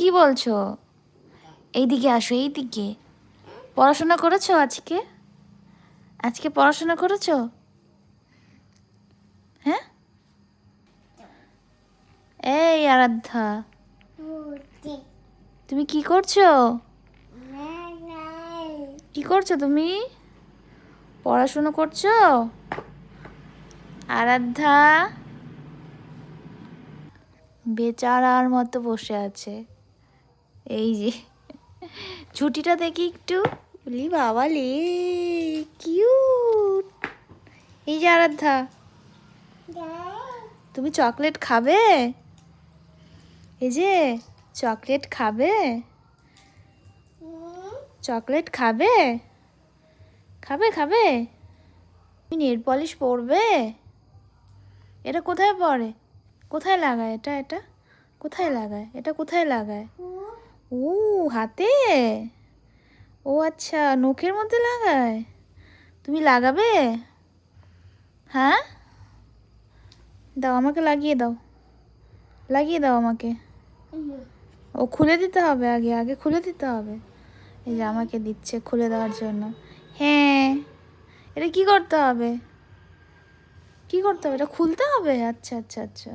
কি বলছো? এইদিকে আসো, এইদিকে। পড়াশোনা করেছো আজকে? আজকে পড়াশোনা করেছো? হ্যাঁ? এই আরাধ্যা, তুমি কি করছো? কি করছো তুমি? পড়াশোনা করছো? আরাধ্যা বেচারার মতো বসে আছে। এই যে ছুটিটা দেখি একটু। বলি বাবা লে, কিউট। এই যে আরাধ্যা, তুমি চকলেট খাবে? এই যে চকলেট খাবে? চকলেট খাবে? খাবে খাবে? তুমি নেল পলিশ পরবে? এটা কোথায় পরে? কোথায় লাগায় এটা? এটা কোথায় লাগায়? এটা কোথায় লাগায়? ও, হাতে? ও আচ্ছা, নখের মধ্যে লাগায়। তুমি লাগাবে? হ্যাঁ, দাও আমাকে, লাগিয়ে দাও, লাগিয়ে দাও আমাকে। ও খুলে দিতে হবে, আগে আগে খুলে দিতে হবে। এই যে আমাকে দিচ্ছে খুলে দেওয়ার জন্য। হ্যাঁ, এটা কি করতে হবে? কি করতে হবে? এটা খুলতে হবে? আচ্ছা আচ্ছা আচ্ছা।